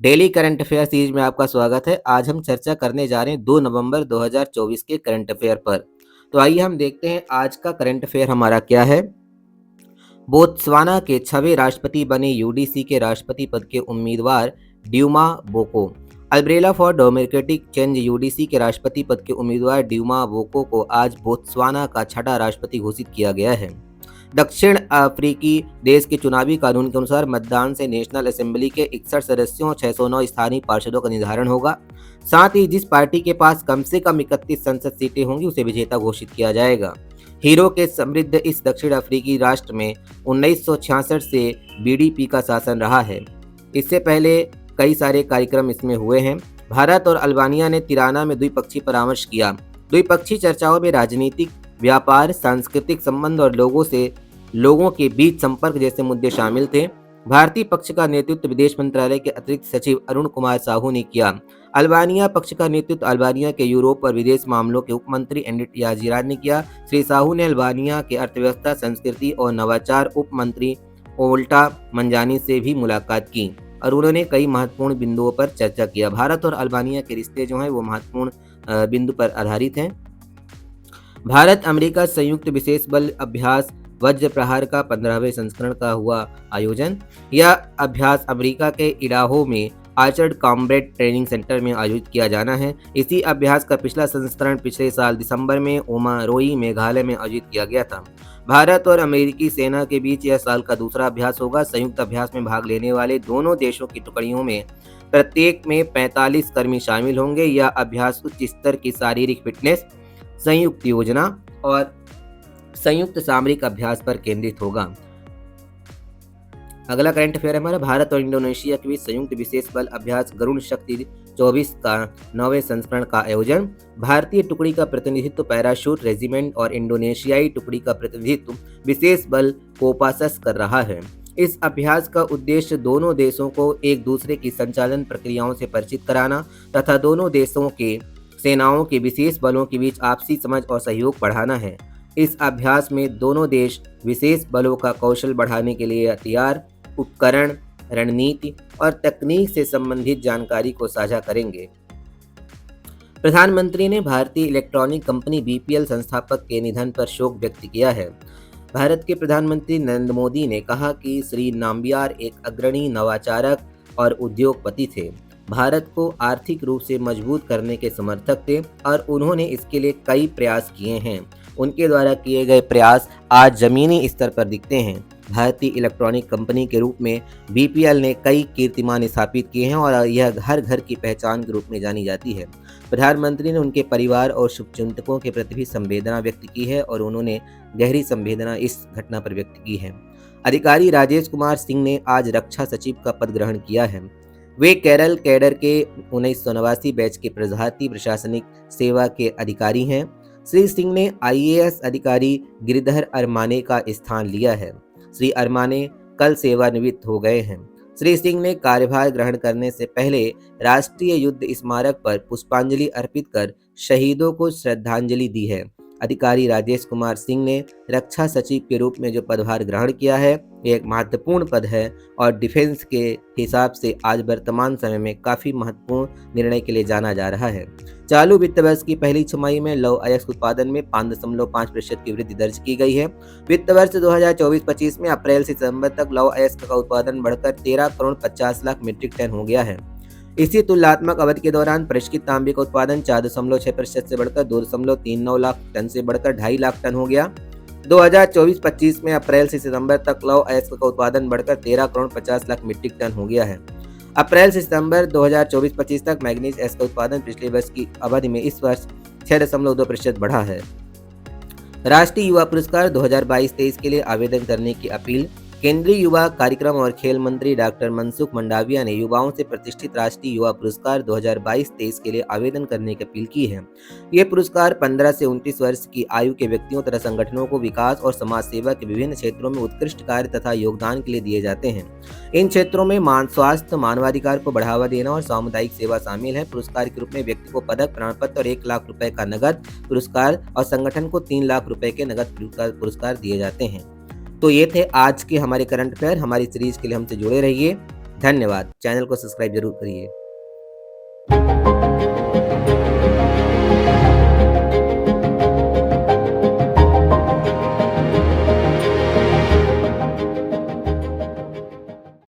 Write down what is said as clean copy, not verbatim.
Daily current affair series में आपका स्वागत है। आज हम चर्चा करने जा रहे हैं 2 नवंबर 2024 के करंट अफेयर पर। तो आइए हम देखते हैं आज का करंट अफेयर हमारा क्या है। बोत्सवाना के 6वें राष्ट्रपति बने यूडीसी के राष्ट्रपति पद के उम्मीदवार Duma Boko. Umbrella for democratic change UDC के राष्ट्रपति पद के उम्मीदवार ड्यूमा बोको को आज बोत्सवाना का छठा राष्ट्रपति घोषित किया गया है। दक्षिण अफ्रीकी देश के चुनावी कानून के अनुसार मतदान से नेशनल असेंबली के 61 सदस्यों 609 स्थानीय पार्षदों का निर्धारण होगा। साथ ही जिस पार्टी के पास कम से कम 31 संसद सीटें होंगी उसे विजेता घोषित किया जाएगा। हीरो के समृद्ध इस दक्षिण अफ्रीकी राष्ट्र में 1966 से बीडीपी का शासन रहा है। इससे पहले कई सारे कार्यक्रम इसमें हुए हैं। भारत और अल्बानिया ने तिराना में द्विपक्षीय परामर्श किया। द्विपक्षीय चर्चाओं में राजनीतिक, व्यापार, सांस्कृतिक संबंध और लोगों के बीच संपर्क जैसे मुद्दे शामिल थे। भारतीय पक्ष का नेतृत्व विदेश मंत्रालय के अतिरिक्त सचिव अरुण कुमार साहू ने किया। अल्बानिया पक्ष का नेतृत्व अल्बानिया के यूरोप और विदेश मामलों के उपमंत्री एंडिट याजिरान ने किया। श्री साहू ने अल्बानिया के अर्थव्यवस्था, संस्कृति और नवाचार उपमंत्री ओल्टा मंजानी से भी मुलाकात की और उन्होंने कई महत्वपूर्ण बिंदुओं पर चर्चा किया। भारत और अल्बानिया के रिश्ते जो हैं वो महत्वपूर्ण बिंदु पर आधारित हैं। भारत अमेरिका संयुक्त विशेष बल अभ्यास वज्र प्रहार का 15वें संस्करण का हुआ आयोजन। यह अभ्यास अमेरिका के इडाहो में आर्चर्ड कॉम्बैट ट्रेनिंग सेंटर में आयोजित किया जाना है। इसी अभ्यास का पिछला संस्करण पिछले साल दिसंबर में ओमारोई मेघालय में आयोजित किया गया था। भारत और अमेरिकी सेना के बीच यह साल का दूसरा अभ्यास होगा। संयुक्त अभ्यास में भाग लेने वाले दोनों देशों की टुकड़ियों में प्रत्येक में 45 कर्मी शामिल होंगे। यह अभ्यास उच्च स्तर की शारीरिक फिटनेस, संयुक्त योजना और संयुक्त सामरिक अभ्यास पर केंद्रित होगा। अगला करंट अफेयर हमारा भारत और इंडोनेशिया के बीच संयुक्त विशेष बल अभ्यास गरुड़ शक्ति 24 का 9वें संस्करण का आयोजन। भारतीय टुकड़ी का प्रतिनिधित्व पैराशूट रेजिमेंट और इंडोनेशियाई टुकड़ी का प्रतिनिधित्व विशेष बल कोपासस कर रहा है। इस अभ्यास का उद्देश्य दोनों देशों को एक दूसरे की संचालन प्रक्रियाओं से परिचित कराना तथा दोनों देशों के सेनाओं के विशेष बलों के बीच आपसी समझ और सहयोग बढ़ाना है। इस अभ्यास में दोनों देश विशेष बलों का कौशल बढ़ाने के लिए हथियार, उपकरण, रणनीति और तकनीक से संबंधित जानकारी को साझा करेंगे। प्रधानमंत्री ने भारतीय इलेक्ट्रॉनिक कंपनी बीपीएल संस्थापक के निधन पर शोक व्यक्त किया है। भारत के प्रधानमंत्री नरेंद्र मोदी ने कहा कि श्री नाम्बियार एक अग्रणी नवाचारक और उद्योगपति थे। भारत को आर्थिक रूप से मजबूत करने के समर्थक थे और उन्होंने इसके लिए कई प्रयास किए हैं। उनके द्वारा किए गए प्रयास आज जमीनी स्तर पर दिखते हैं। भारतीय इलेक्ट्रॉनिक कंपनी के रूप में बीपीएल ने कई कीर्तिमान स्थापित किए हैं और यह हर घर की पहचान के रूप में जानी जाती है। प्रधानमंत्री ने उनके परिवार और शुभचिंतकों के प्रति भी संवेदना व्यक्त की है और उन्होंने गहरी संवेदना इस घटना पर व्यक्त की है। अधिकारी राजेश कुमार सिंह ने आज रक्षा सचिव का पद ग्रहण किया है। वे केरल कैडर के 1989 बैच के भारतीय प्रशासनिक सेवा के अधिकारी हैं। श्री सिंह ने आईएएस अधिकारी गिरिधर अरमाने का स्थान लिया है। श्री अरमाने कल सेवानिवृत्त हो गए हैं। श्री सिंह ने कार्यभार ग्रहण करने से पहले राष्ट्रीय युद्ध स्मारक पर पुष्पांजलि अर्पित कर शहीदों को श्रद्धांजलि दी है। अधिकारी राजेश कुमार सिंह ने रक्षा सचिव के रूप में जो पदभार ग्रहण किया है ये एक महत्वपूर्ण पद है और डिफेंस के हिसाब से आज वर्तमान समय में काफ़ी महत्वपूर्ण निर्णय के लिए जाना जा रहा है। चालू वित्त वर्ष की पहली छमाही में लौह अयस्क उत्पादन में 5.5% की वृद्धि दर्ज की गई है। वित्त वर्ष 2024-25 में अप्रैल से सितंबर तक लौह अयस्क का उत्पादन बढ़कर 13 करोड़ 50 लाख मीट्रिक टन हो गया है। इसी तुलनात्मक अवधि के दौरान परिष्कृत तांबे का उत्पादन 4.6% से बढ़कर 2.39 लाख टन से बढ़कर 2.5 लाख टन हो गया। 2024-25 में अप्रैल से सितंबर तक लौह अयस्क का उत्पादन बढ़कर 13 करोड़ 50 लाख मीट्रिक टन हो गया है। अप्रैल से सितंबर 2024-25 तक मैग्नीज अयस्क का उत्पादन पिछले वर्ष की अवधि में इस वर्ष 6.2% बढ़ा है। राष्ट्रीय युवा पुरस्कार 2022-23 के लिए आवेदन करने की अपील। केंद्रीय युवा कार्यक्रम और खेल मंत्री डॉक्टर मनसुख मंडाविया ने युवाओं से प्रतिष्ठित राष्ट्रीय युवा पुरस्कार 2022-23 के लिए आवेदन करने की अपील की है। ये पुरस्कार 15 से 29 वर्ष की आयु के व्यक्तियों तथा संगठनों को विकास और समाज सेवा के विभिन्न क्षेत्रों में उत्कृष्ट कार्य तथा योगदान के लिए दिए जाते हैं। इन क्षेत्रों में स्वास्थ्य, मानवाधिकार को बढ़ावा देना और सामुदायिक सेवा शामिल है। पुरस्कार के रूप में व्यक्ति को पदक, प्रमाण पत्र और 1 लाख रुपए का नगद पुरस्कार और संगठन को 3 लाख रुपए के नगद पुरस्कार दिए जाते हैं। तो ये थे आज के हमारे करंट अफेयर। हमारी सीरीज के लिए हमसे जुड़े रहिए। धन्यवाद। चैनल को सब्सक्राइब जरूर करिए।